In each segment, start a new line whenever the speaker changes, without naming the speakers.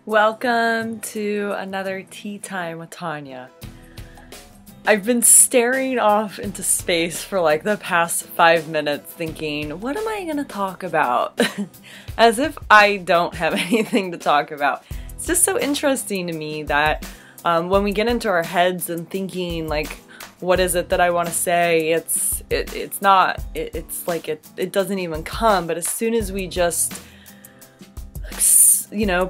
Welcome to another Tea Time with Tanya. I've been staring off into space for like the past 5 minutes thinking, what am I gonna talk about? As if I don't have anything to talk about. It's just so interesting to me that when we get into our heads and thinking like, what is it that I want to say, it's like it doesn't even come. But as soon as we just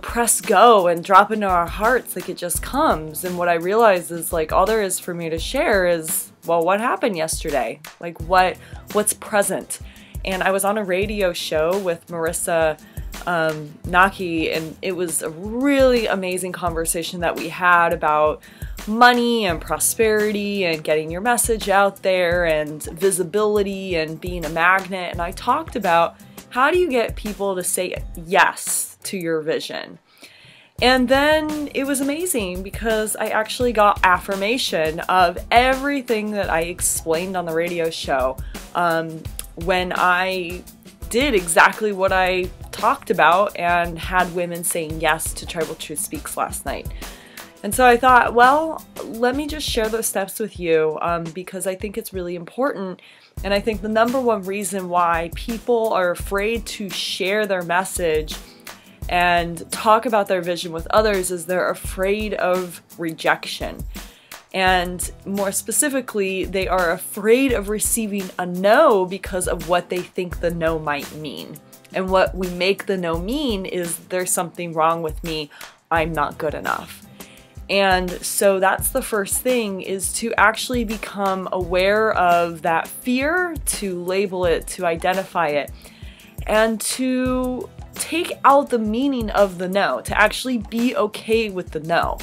press go and drop into our hearts, like it just comes. And what I realize is like all there is for me to share is, well, what happened yesterday? Like what's present? And I was on a radio show with Marissa Naki, and it was a really amazing conversation that we had about money and prosperity and getting your message out there and visibility and being a magnet. And I talked about how do you get people to say yes to your vision. And then it was amazing because I actually got affirmation of everything that I explained on the radio show when I did exactly what I talked about and had women saying yes to Tribal Truth Speaks last night. And so I thought, well, let me just share those steps with you because I think it's really important. And I think the number one reason why people are afraid to share their message and talk about their vision with others is they're afraid of rejection. And more specifically, they are afraid of receiving a no because of what they think the no might mean. And what we make the no mean is there's something wrong with me, I'm not good enough. And so that's the first thing, is to actually become aware of that fear, to label it, to identify it, and to take out the meaning of the no, to actually be okay with the no.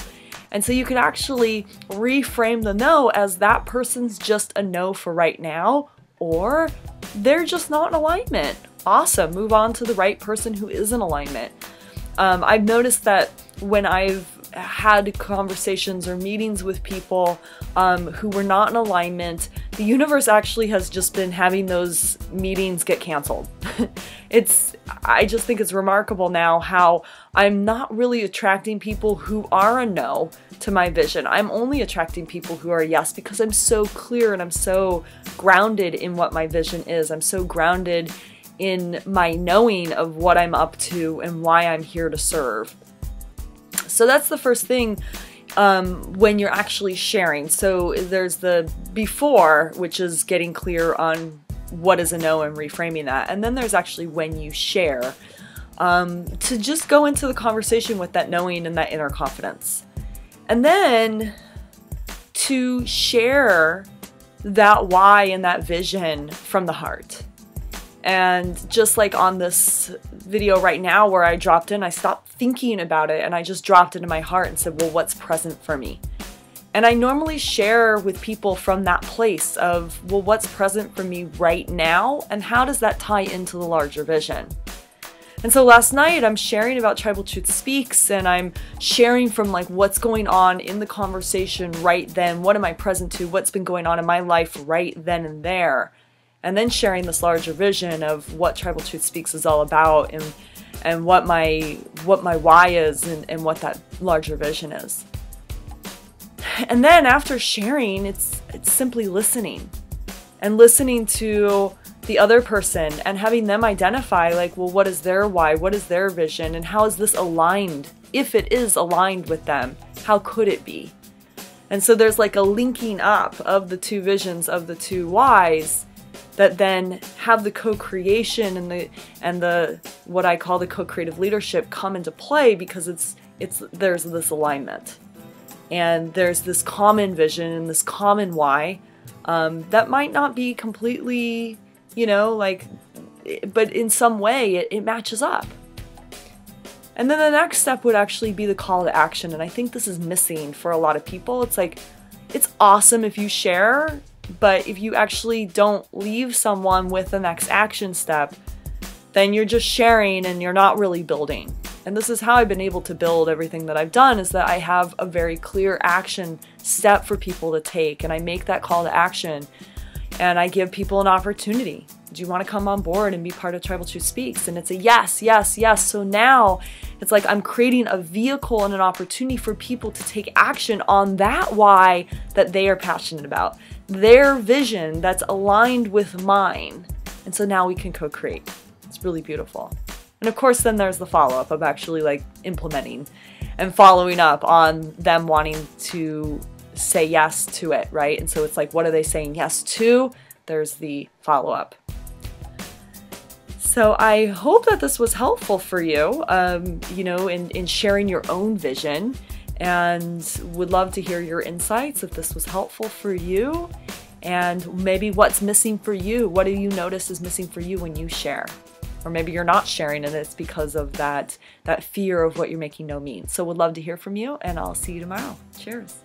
And so you can actually reframe the no as that person's just a no for right now, or they're just not in alignment. Awesome, move on to the right person who is in alignment. I've noticed that when I've had conversations or meetings with people who were not in alignment, the universe actually has just been having those meetings get canceled. I just think it's remarkable now how I'm not really attracting people who are a no to my vision. I'm only attracting people who are yes because I'm so clear and I'm so grounded in what my vision is. I'm so grounded in my knowing of what I'm up to and why I'm here to serve. So that's the first thing when you're actually sharing. So there's the before, which is getting clear on what is a no and reframing that. And then there's actually when you share, to just go into the conversation with that knowing and that inner confidence. And then to share that why and that vision from the heart. And just like on this video right now where I dropped in, I stopped thinking about it and I just dropped into my heart and said, well, what's present for me? And I normally share with people from that place of, well, what's present for me right now and how does that tie into the larger vision? And so last night I'm sharing about Tribal Truth Speaks, and I'm sharing from like what's going on in the conversation right then, what am I present to, what's been going on in my life right then and there. And then sharing this larger vision of what Tribal Truth Speaks is all about and what my why is and what that larger vision is. And then after sharing, it's simply listening and listening to the other person and having them identify like, well, what is their why? What is their vision? And how is this aligned? If it is aligned with them, how could it be? And so there's like a linking up of the two visions, of the two whys, that then have the co-creation and the what I call the co-creative leadership come into play, because there's this alignment and there's this common vision and this common why that might not be completely, but in some way it matches up. And then the next step would actually be the call to action, and I think this is missing for a lot of people. It's like, it's awesome if you share, but if you actually don't leave someone with the next action step, then you're just sharing and you're not really building. And this is how I've been able to build everything that I've done, is that I have a very clear action step for people to take, and I make that call to action and I give people an opportunity. Do you want to come on board and be part of Tribal Truth Speaks? And it's a yes, yes, yes. So now it's like I'm creating a vehicle and an opportunity for people to take action on that why that they are passionate about, their vision that's aligned with mine. And so now we can co-create. It's really beautiful. And of course, then there's the follow-up of actually like implementing and following up on them wanting to say yes to it, right? And so it's like, what are they saying yes to? There's the follow-up. So I hope that this was helpful for you, you know, in sharing your own vision, and would love to hear your insights if this was helpful for you, and maybe what's missing for you. What do you notice is missing for you when you share? Or maybe you're not sharing and it's because of that fear of what you're making no mean. So would love to hear from you, and I'll see you tomorrow. Cheers.